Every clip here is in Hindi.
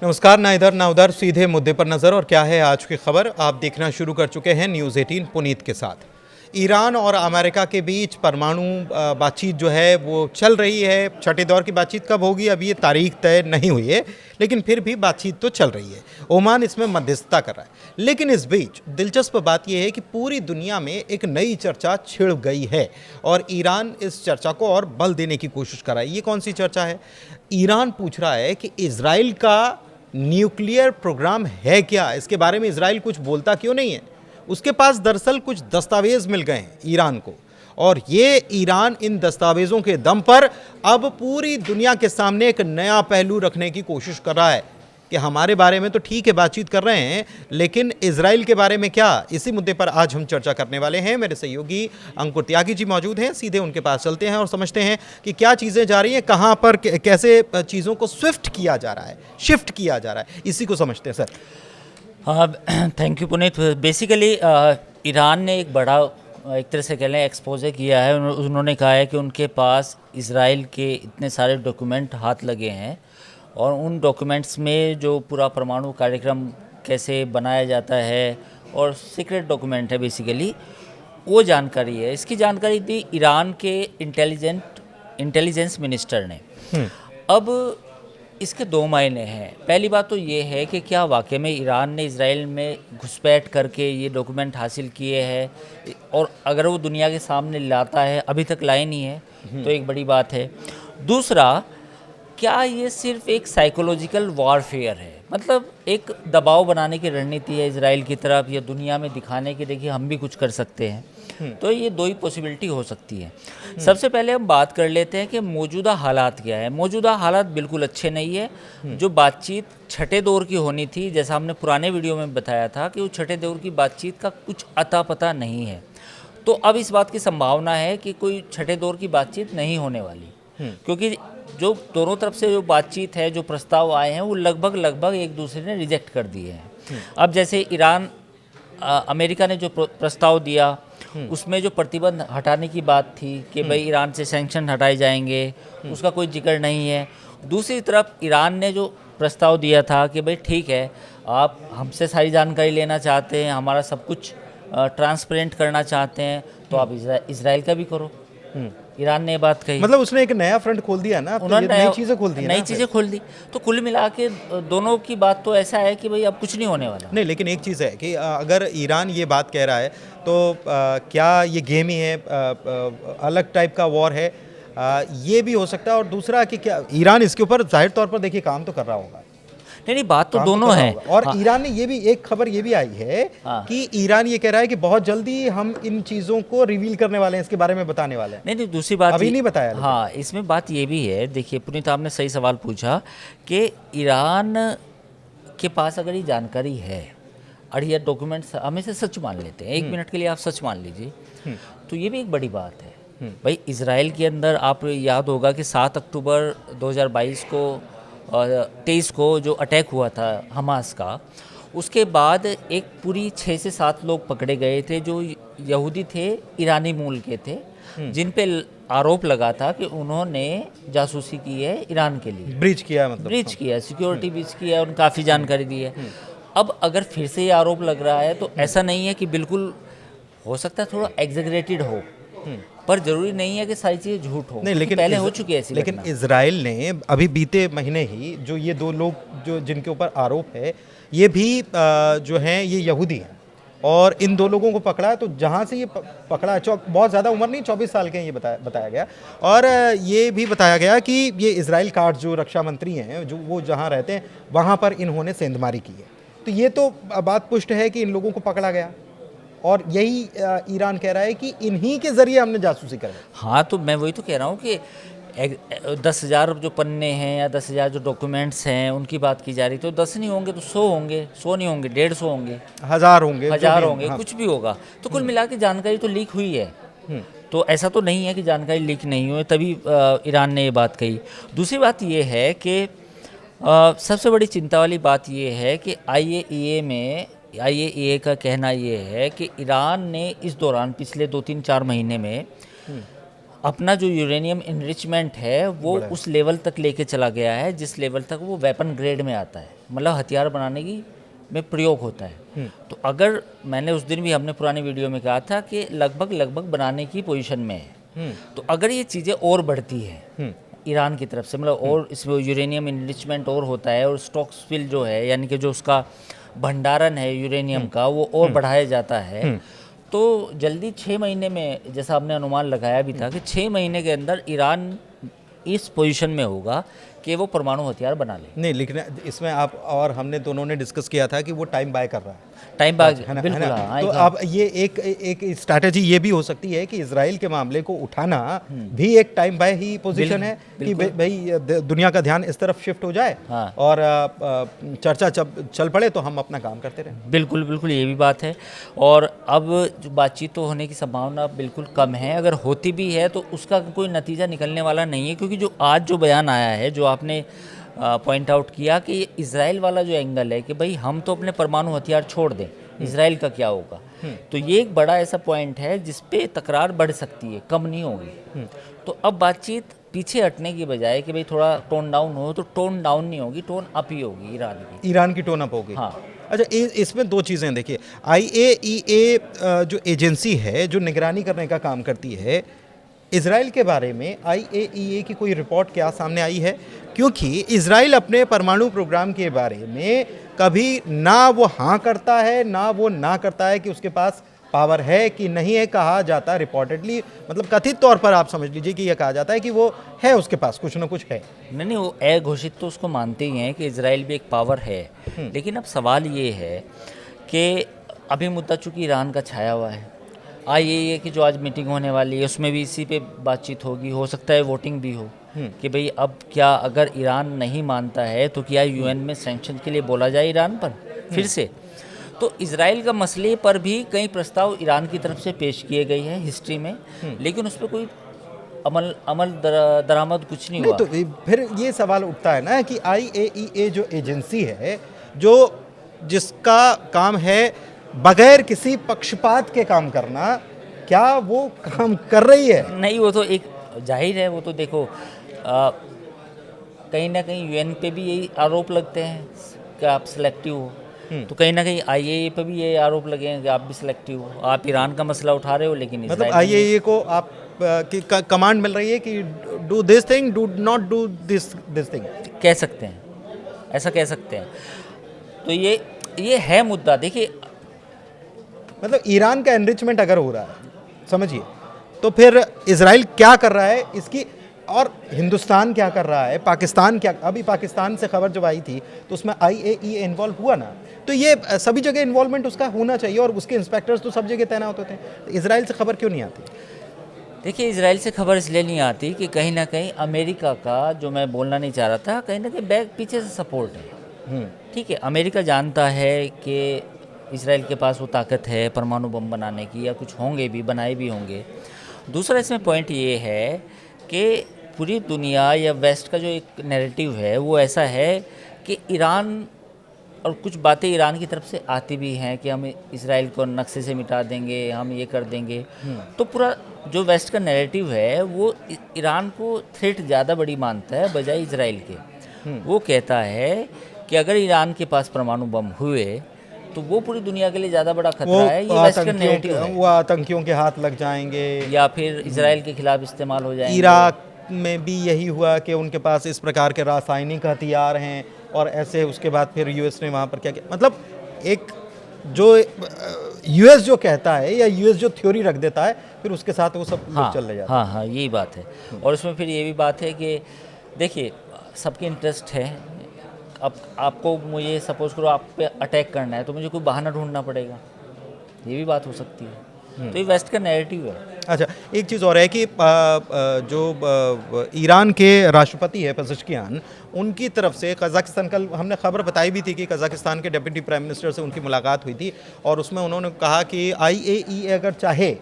नमस्कार। ना इधर ना उधर, सीधे मुद्दे पर नजर। और क्या है आज की खबर, आप देखना शुरू कर चुके हैं न्यूज़ 18 पुनीत के साथ। ईरान और अमेरिका के बीच परमाणु बातचीत जो है वो चल रही है। छठे दौर की बातचीत कब होगी अभी ये तारीख तय नहीं हुई है, लेकिन फिर भी बातचीत तो चल रही है। ओमान इसमें मध्यस्थता कर रहा है। लेकिन इस बीच दिलचस्प बात यह है कि पूरी दुनिया में एक नई चर्चा छिड़ गई है और ईरान इस चर्चा को और बल देने की कोशिश कर रहा है। ये कौन सी चर्चा है? ईरान पूछ रहा है कि इजराइल का न्यूक्लियर प्रोग्राम है क्या, इसके बारे में इजराइल कुछ बोलता क्यों नहीं है। उसके पास दरअसल कुछ दस्तावेज मिल गए हैं ईरान को, और ये ईरान इन दस्तावेजों के दम पर अब पूरी दुनिया के सामने एक नया पहलू रखने की कोशिश कर रहा है कि हमारे बारे में तो ठीक है बातचीत कर रहे हैं, लेकिन इजराइल के बारे में क्या। इसी मुद्दे पर आज हम चर्चा करने वाले हैं। मेरे सहयोगी अंकुर त्यागी जी मौजूद हैं। सीधे उनके पास चलते हैं और समझते हैं कि क्या चीज़ें जा रही हैं, कहाँ पर कैसे चीज़ों को शिफ्ट किया जा रहा है। इसी को समझते हैं सर। हाँ, thank you Puneet. Basically Iran ने एक बड़ा, एक तरह से कह लें, एक्सपोजर किया है। उन्होंने कहा है कि उनके पास इजराइल के इतने सारे डॉक्यूमेंट हाथ लगे हैं और उन डॉक्यूमेंट्स में जो पूरा परमाणु कार्यक्रम कैसे बनाया जाता है और सीक्रेट डॉक्यूमेंट है बेसिकली, वो जानकारी है। इसकी जानकारी दी ईरान के इंटेलिजेंस मिनिस्टर ने। अब इसके दो मायने हैं। पहली बात तो ये है कि क्या वाकई में ईरान ने इजराइल में घुसपैठ करके ये डॉक्यूमेंट हासिल किए हैं, और अगर वो दुनिया के सामने लाता है, अभी तक लाए नहीं है, तो एक बड़ी बात है। दूसरा, क्या ये सिर्फ एक साइकोलॉजिकल वॉरफेयर है, मतलब एक दबाव बनाने की रणनीति है इजराइल की तरफ, या दुनिया में दिखाने की देखिए हम भी कुछ कर सकते हैं। तो ये दो ही पॉसिबिलिटी हो सकती है। सबसे पहले हम बात कर लेते हैं कि मौजूदा हालात क्या है। मौजूदा हालात बिल्कुल अच्छे नहीं है। जो बातचीत छठे दौर की होनी थी, जैसा हमने पुराने वीडियो में बताया था कि वो छठे दौर की बातचीत का कुछ अता पता नहीं है। तो अब इस बात की संभावना है कि कोई छठे दौर की बातचीत नहीं होने वाली, क्योंकि जो दोनों तरफ से जो बातचीत है, जो प्रस्ताव आए हैं, वो लगभग एक दूसरे ने रिजेक्ट कर दिए हैं। अब जैसे ईरान, अमेरिका ने जो प्रस्ताव दिया, उसमें जो प्रतिबंध हटाने की बात थी कि भाई ईरान से सैंक्शन हटाए जाएंगे, उसका कोई जिक्र नहीं है। दूसरी तरफ ईरान ने जो प्रस्ताव दिया था कि भाई ठीक है, आप हमसे सारी जानकारी लेना चाहते हैं, हमारा सब कुछ ट्रांसपेरेंट करना चाहते हैं, तो आप इजराइल का भी करो। ईरान ने बात कही, मतलब उसने एक नया फ्रंट खोल दिया ना, उन्होंने नई चीज़ें खोल दी। तो कुल मिला के दोनों की बात तो ऐसा है कि भाई अब कुछ नहीं होने वाला। नहीं, लेकिन एक चीज़ है कि अगर ईरान ये बात कह रहा है तो क्या ये गेम ही है, अलग टाइप का वॉर है, ये भी हो सकता है। और दूसरा कि क्या ईरान इसके ऊपर जाहिर तौर पर देखिए काम तो कर रहा होगा। नहीं, बात तो दोनों है। और हाँ। ईरान ने ये भी, एक खबर ये भी आई है कि ईरान ये कह रहा है कि बहुत जल्दी हम इन चीज़ों को रिवील करने वाले हैं, इसके बारे में बताने वाले हैं। नहीं, दूसरी बात अभी नहीं बताया। हाँ, इसमें बात ये भी है, देखिए पुनीत, आपने सही सवाल पूछा कि ईरान के पास अगर ये जानकारी है और ये डॉक्यूमेंट्स हमेशा सच मान लेते हैं, 1 मिनट के लिए आप सच मान लीजिए, तो ये भी एक बड़ी बात है। भाई इजराइल के अंदर आप याद होगा कि 7 अक्टूबर 2022 को और 23 को जो अटैक हुआ था हमास का, उसके बाद एक पूरी 6 से 7 लोग पकड़े गए थे जो यहूदी थे, ईरानी मूल के थे, जिन पे आरोप लगा था कि उन्होंने जासूसी की है ईरान के लिए, ब्रीच किया, मतलब ब्रीच किया, सिक्योरिटी ब्रीच किया, उन्हें काफ़ी जानकारी दी है। अब अगर फिर से ये आरोप लग रहा है तो ऐसा नहीं है कि बिल्कुल, हो सकता है थोड़ा एग्जेगरेटेड हो, पर जरूरी नहीं है कि सारी चीज़ें झूठ हो। नहीं, लेकिन पहले हो चुकी है ऐसी। लेकिन इजराइल ने अभी बीते महीने ही जो ये 2 लोग जो जिनके ऊपर आरोप है, ये भी जो हैं ये यहूदी हैं, और इन 2 लोगों को पकड़ा। तो जहाँ से ये पकड़ा, बहुत ज़्यादा उम्र नहीं, 24 साल के हैं, ये बताया गया। और ये भी बताया गया कि ये इजराइल काट जो रक्षा मंत्री हैं, जो वो जहाँ रहते हैं वहाँ पर इन्होंने सेंधमारी की है। तो ये तो बात पुष्ट है कि इन लोगों को पकड़ा गया, और यही ईरान कह रहा है कि इन्हीं के जरिए हमने जासूसी कराई। हाँ, तो मैं वही तो कह रहा हूँ कि 10,000 जो पन्ने हैं या 10,000 जो डॉक्यूमेंट्स हैं उनकी बात की जा रही, तो 10 नहीं होंगे तो 100 होंगे, 100 नहीं होंगे 150 होंगे, 1000 होंगे, हाँ। कुछ भी होगा। तो कुल मिला के जानकारी तो लीक हुई है। तो ऐसा तो नहीं है कि जानकारी लीक नहीं हुई, तभी ईरान ने ये बात कही। दूसरी बात ये है कि सबसे बड़ी चिंता वाली बात ये है कि IAEA का कहना ये है कि ईरान ने इस दौरान पिछले 2-3-4 महीने में अपना जो यूरेनियम इनरिचमेंट है वो उस लेवल तक लेके चला गया है जिस लेवल तक वो वेपन ग्रेड में आता है। मतलब हथियार बनाने की में प्रयोग होता है। तो अगर मैंने उस दिन भी हमने पुरानी वीडियो में कहा था कि लगभग बनाने की पोजीशन में है। तो अगर ये चीज़ें और बढ़ती है ईरान की तरफ से, मतलब और इसमें यूरेनियम इनरिचमेंट और होता है और स्टॉक स्पिल जो है यानी कि जो उसका भंडारण है यूरेनियम का वो और बढ़ाया जाता है, तो जल्दी 6 महीने में, जैसा आपने अनुमान लगाया भी था कि 6 महीने के अंदर ईरान इस पोजीशन में होगा कि वो परमाणु हथियार बना ले। नहीं, लेकिन इसमें आप और हमने दोनों ने डिस्कस किया था कि वो टाइम बाय कर रहा है, टाइम बाद है ना, बिल्कुल। है ना? हाँ, तो अब ये एक स्ट्रैटेजी ये भी हो सकती है कि इजराइल के मामले को उठाना भी एक टाइम बाय ही पोजीशन है कि भाई दुनिया का ध्यान इस तरफ शिफ्ट हो जाए हाँ। और चर्चा चल पड़े तो हम अपना काम करते रहें। बिल्कुल बिल्कुल, ये भी बात है। और अब जो बातचीत तो होने की संभावना बिल्कुल कम है, अगर होती भी है तो उसका कोई नतीजा निकलने वाला नहीं है, क्योंकि जो आज जो बयान आया है, जो आपने पॉइंट आउट किया कि इजराइल वाला जो एंगल है कि भाई हम तो अपने परमाणु हथियार छोड़ दें, इजराइल का क्या होगा, तो ये एक बड़ा ऐसा पॉइंट है जिस पे तकरार बढ़ सकती है, कम नहीं होगी। तो अब बातचीत पीछे हटने की बजाय कि भाई थोड़ा टोन डाउन हो, तो टोन डाउन नहीं होगी, टोन अप ही होगी ईरान की टोन अप होगी। हाँ। अच्छा, इसमें दो चीज़ें देखिए, IAEA जो एजेंसी है जो निगरानी करने का काम करती है इजराइल के बारे में, IAEA की कोई रिपोर्ट क्या सामने आई है? क्योंकि इजराइल अपने परमाणु प्रोग्राम के बारे में कभी ना वो हाँ करता है ना वो ना करता है कि उसके पास पावर है कि नहीं है। कहा जाता है रिपोर्टेडली, मतलब कथित तौर पर आप समझ लीजिए कि यह कहा जाता है कि वो है, उसके पास कुछ ना कुछ है। नहीं, वो घोषित तो उसको मानते ही हैं कि इजराइल भी एक पावर है, लेकिन अब सवाल ये है कि अभी मुद्दा चूंकि ईरान का छाया हुआ है, IAEA की जो आज मीटिंग होने वाली है उसमें भी इसी पे बातचीत होगी, हो सकता है वोटिंग भी हो कि भाई अब क्या, अगर ईरान नहीं मानता है तो क्या UN में सैंक्शन के लिए बोला जाए ईरान पर फिर से। तो इजराइल का मसले पर भी कई प्रस्ताव ईरान की तरफ से पेश किए गए हैं हिस्ट्री में, लेकिन उस पर कोई अमल दरामद कुछ नहीं हुआ। तो फिर ये सवाल उठता है ना कि IAEA जो एजेंसी है, जो जिसका काम है बगैर किसी पक्षपात के काम करना, क्या वो काम कर रही है? नहीं, वो तो एक जाहिर है, वो तो देखो कहीं ना कहीं UN पे भी यही आरोप लगते हैं कि आप सिलेक्टिव हो, तो कहीं ना कहीं IAEA पे भी ये आरोप लगे हैं कि आप भी सिलेक्टिव हो, आप ईरान का मसला उठा रहे हो लेकिन मतलब IAEA को आप की कमांड मिल रही है कि do this thing, do not do this thing, कह सकते हैं, ऐसा कह सकते हैं। तो ये है मुद्दा। देखिए, मतलब ईरान का एनरिचमेंट अगर हो रहा है, समझिए, तो फिर इजराइल क्या कर रहा है इसकी, और हिंदुस्तान क्या कर रहा है, पाकिस्तान क्या। अभी पाकिस्तान से खबर जब आई थी तो उसमें IAEA इन्वॉल्व हुआ ना, तो ये सभी जगह इन्वॉल्वमेंट उसका होना चाहिए और उसके इंस्पेक्टर्स तो सब जगह तैनात होते हैं। तो इजराइल से खबर क्यों नहीं आती? देखिए, इजराइल से खबर इसलिए नहीं आती कि कहीं ना कहीं अमेरिका का, जो मैं बोलना नहीं चाह रहा था, कहीं ना कहीं बैक पीछे से सपोर्ट है। ठीक है, अमेरिका जानता है कि इजराइल के पास वो ताकत है परमाणु बम बनाने की, या कुछ होंगे भी, बनाए भी होंगे। दूसरा इसमें पॉइंट ये है कि पूरी दुनिया या वेस्ट का जो एक नैरेटिव है वो ऐसा है कि ईरान, और कुछ बातें ईरान की तरफ से आती भी हैं कि हम इजराइल को नक्शे से मिटा देंगे, हम ये कर देंगे। तो पूरा जो वेस्ट का नैरेटिव है वो ईरान को थ्रेट ज़्यादा बड़ी मानता है बजाय इजराइल के। वो कहता है कि अगर ईरान के पास परमाणु बम हुए तो वो पूरी दुनिया के लिए ज़्यादा बड़ा खतरा है। ये वेस्ट का नैरेटिव है, वो आतंकियों के हाथ लग जाएंगे या फिर इजराइल के खिलाफ इस्तेमाल हो जाएंगे। इराक में भी यही हुआ कि उनके पास इस प्रकार के रासायनिक हथियार हैं, और ऐसे उसके बाद फिर US ने वहाँ पर क्या किया। मतलब एक जो US जो कहता है या US जो थ्योरी रख देता है, फिर उसके साथ वो सब लोग चल जाते हैं। हाँ, यही बात है। और इसमें फिर ये भी बात है कि देखिए, सबके इंटरेस्ट है। अब आपको, मुझे सपोज करो आप पे अटैक करना है तो मुझे कोई बहाना ढूंढना पड़ेगा, ये भी बात हो सकती है। तो ये वेस्ट का नैरेटिव है। अच्छा, एक चीज़ और है कि जो ईरान के राष्ट्रपति है पेज़ेश्कियान, उनकी तरफ से कज़ाकिस्तान, कल हमने खबर बताई भी थी कि कज़ाकिस्तान के डिप्टी प्राइम मिनिस्टर से उनकी मुलाकात हुई थी, और उसमें उन्होंने कहा कि IAEA अगर चाहे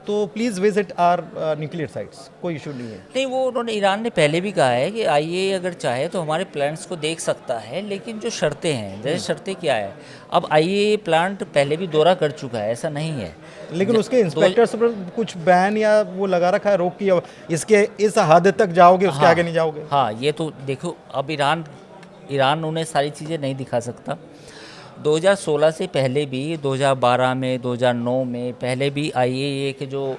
तो please visit are nuclear sites, कोई इशू नहीं है। नहीं, वो उन्होंने, ईरान ने पहले भी कहा है कि IAEA अगर चाहे तो हमारे प्लांट्स को देख सकता है, लेकिन जो शर्तें हैं, जैसे शर्तें क्या है, अब IAEA प्लांट पहले भी दौरा कर चुका है, ऐसा नहीं है, लेकिन उसके इंस्पेक्टर्स पर कुछ बैन या वो लगा रखा है, रोक की, इसके इस हद तक जाओगे, उसके आगे नहीं जाओगे। हाँ, ये तो देखो, अब ईरान ईरान उन्हें सारी चीज़ें नहीं दिखा सकता। 2016 से पहले भी, 2012 में, 2009 में पहले भी IAEA के जो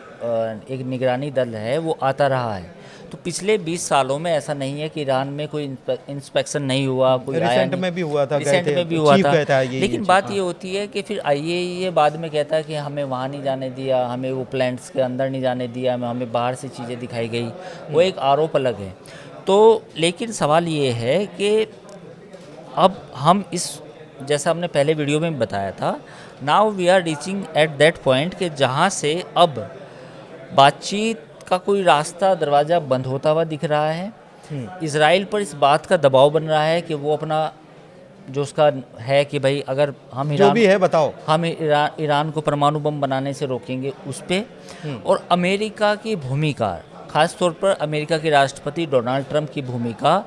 एक निगरानी दल है वो आता रहा है। तो पिछले 20 सालों में ऐसा नहीं है कि ईरान में कोई इंस्पेक्शन नहीं हुआ, कोई आया रिसेंट नहीं। में भी हुआ था, रिसेंट गए थे, में भी हुआ चीफ था। गए थे IAEA लेकिन चीफ, बात हाँ। ये होती है कि फिर IAEA बाद में कहता है कि हमें वहाँ नहीं जाने दिया, हमें वो प्लांट्स के अंदर नहीं जाने दिया, हमें बाहर से चीज़ें दिखाई गई, वो एक आरोप अलग है। तो लेकिन सवाल ये है कि अब हम इस, जैसा हमने पहले वीडियो में बताया था, now we are reaching at that point कि जहाँ से अब बातचीत का कोई रास्ता, दरवाज़ा बंद होता हुआ दिख रहा है। इजराइल पर इस बात का दबाव बन रहा है कि वो अपना जो उसका है कि भाई अगर हम जो भी है बताओ, हम ईरान को परमाणु बम बनाने से रोकेंगे उस पे। और अमेरिका की भूमिका, खास तौर पर अमेरिका के राष्ट्रपति डोनाल्ड ट्रंप की भूमिका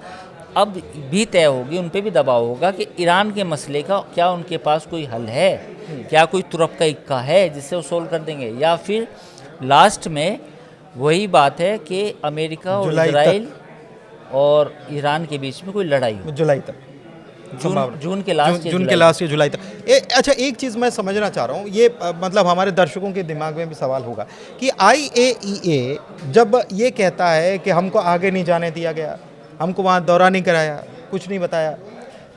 अब भी तय होगी, उन पे भी दबाव होगा कि ईरान के मसले का क्या उनके पास कोई हल है, क्या कोई तुरप का इक्का है जिससे वो सोल्व कर देंगे, या फिर लास्ट में वही बात है कि अमेरिका और इजराइल और ईरान के बीच में कोई लड़ाई हो जुलाई तक, जून के लास्ट जून के लास्ट या जुलाई तक। अच्छा, एक चीज़ मैं समझना चाह रहा हूँ, ये मतलब हमारे दर्शकों के दिमाग में भी सवाल होगा कि IAEA जब ये कहता है कि हमको आगे नहीं जाने दिया गया, हमको वहाँ दौरा नहीं कराया, कुछ नहीं बताया,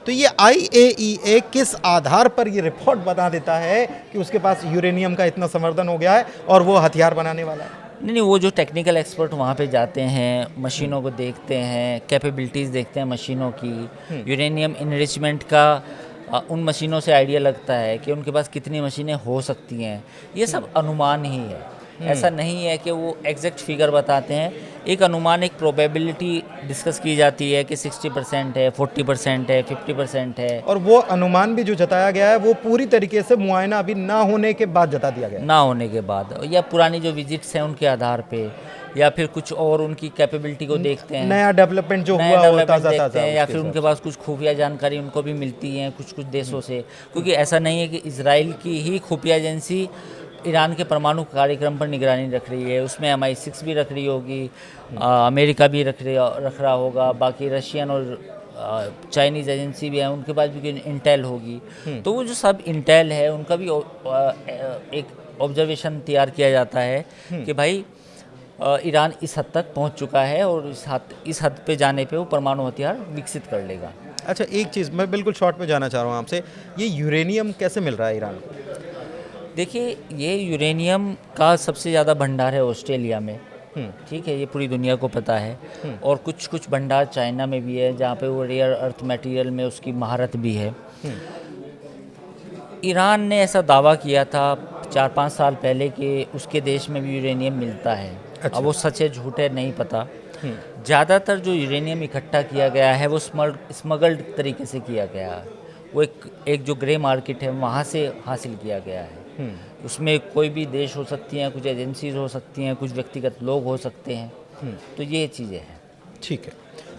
तो ये IAEA किस आधार पर ये रिपोर्ट बता देता है कि उसके पास यूरेनियम का इतना संवर्धन हो गया है और वो हथियार बनाने वाला है? नहीं, वो जो टेक्निकल एक्सपर्ट वहाँ पे जाते हैं, मशीनों को देखते हैं, कैपेबिलिटीज़ देखते हैं मशीनों की, यूरेनियम इनरिचमेंट का उन मशीनों से आइडिया लगता है कि उनके पास कितनी मशीनें हो सकती हैं। ये सब अनुमान ही है, ऐसा नहीं है कि वो एग्जैक्ट फिगर बताते हैं। एक अनुमान, एक प्रोबेबिलिटी डिस्कस की जाती है कि 60% है, 40% है, 50% है। और वो अनुमान भी जो जताया गया है वो पूरी तरीके से मुआयना अभी ना होने के बाद जता दिया गया है। ना होने के बाद, या पुरानी जो विजिट्स हैं उनके आधार पे, या फिर कुछ और उनकी कैपेबिलिटी को देखते हैं, नया डेवलपमेंट जो नया हुआ वो डेवलपमेंट ताज़ा देखते ताज़ा, हैं, या उसके फिर हिसाब उनके पास कुछ खुफिया जानकारी उनको भी मिलती हैं कुछ कुछ देशों से। क्योंकि ऐसा नहीं है कि इजराइल की ही खुफिया एजेंसी ईरान के परमाणु कार्यक्रम पर निगरानी रख रही है, उसमें MI6 भी रख रही होगी, अमेरिका भी रख रहा होगा, बाकी रशियन और चाइनीज़ एजेंसी भी है, उनके पास भी इंटेल होगी। तो वो जो सब इंटेल है उनका भी एक ऑब्जर्वेशन तैयार किया जाता है कि भाई ईरान इस हद तक पहुंच चुका है और इस हद पे जाने पे वो परमाणु हथियार विकसित कर लेगा। अच्छा, एक चीज़ मैं बिल्कुल शॉर्ट में जाना चाह रहा हूँ आपसे, ये यूरेनियम कैसे मिल रहा है ईरान को? देखिए, ये यूरेनियम का सबसे ज़्यादा भंडार है ऑस्ट्रेलिया में, ठीक है, ये पूरी दुनिया को पता है। और कुछ कुछ भंडार चाइना में भी है जहाँ पे वो रेयर अर्थ मटेरियल में उसकी महारत भी है। ईरान ने ऐसा दावा किया था 4-5 साल पहले कि उसके देश में भी यूरेनियम मिलता है। अच्छा। अब वो सच है झूठ है नहीं पता। ज़्यादातर जो यूरेनियम इकट्ठा किया गया है वो स्मगल्ड तरीके से किया गया है। वो एक जो ग्रे मार्केट है वहाँ से हासिल किया गया है। उसमें कोई भी देश हो सकती हैं, कुछ एजेंसीज हो सकती हैं, कुछ व्यक्तिगत लोग हो सकते हैं। तो ये चीज़ें हैं। ठीक है,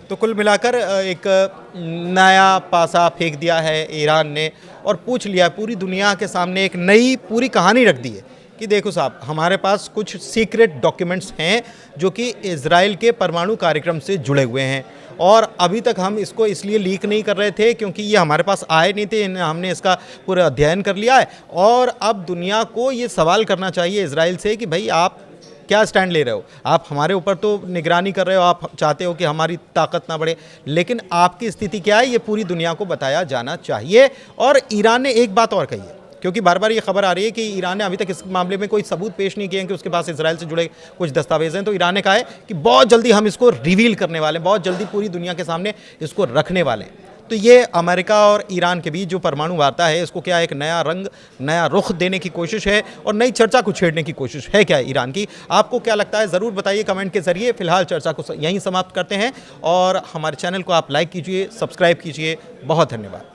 तो कुल मिलाकर एक नया पासा फेंक दिया है ईरान ने और पूछ लिया, पूरी दुनिया के सामने एक नई पूरी कहानी रख दी है कि देखो साहब, हमारे पास कुछ सीक्रेट डॉक्यूमेंट्स हैं जो कि इजराइल के परमाणु कार्यक्रम से जुड़े हुए हैं और अभी तक हम इसको इसलिए लीक नहीं कर रहे थे क्योंकि ये हमारे पास आए नहीं थे, हमने इसका पूरा अध्ययन कर लिया है और अब दुनिया को ये सवाल करना चाहिए इजराइल से कि भाई आप क्या स्टैंड ले रहे हो? आप हमारे ऊपर तो निगरानी कर रहे हो, आप चाहते हो कि हमारी ताकत ना बढ़े, लेकिन आपकी स्थिति क्या है ये पूरी दुनिया को बताया जाना चाहिए। और ईरान ने एक बात और कही है, क्योंकि बार बार ये खबर आ रही है कि ईरान ने अभी तक इस मामले में कोई सबूत पेश नहीं किए हैं कि उसके पास इजराइल से जुड़े कुछ दस्तावेज हैं, तो ईरान ने कहा है कि बहुत जल्दी हम इसको रिवील करने वाले हैं, बहुत जल्दी पूरी दुनिया के सामने इसको रखने वाले हैं। तो ये अमेरिका और ईरान के बीच जो परमाणु वार्ता है इसको क्या एक नया रंग, नया रुख देने की कोशिश है और नई चर्चा को छेड़ने की कोशिश है क्या ईरान की? आपको क्या लगता है ज़रूर बताइए कमेंट के ज़रिए। फिलहाल चर्चा को यहीं समाप्त करते हैं और हमारे चैनल को आप लाइक कीजिए, सब्सक्राइब कीजिए। बहुत धन्यवाद।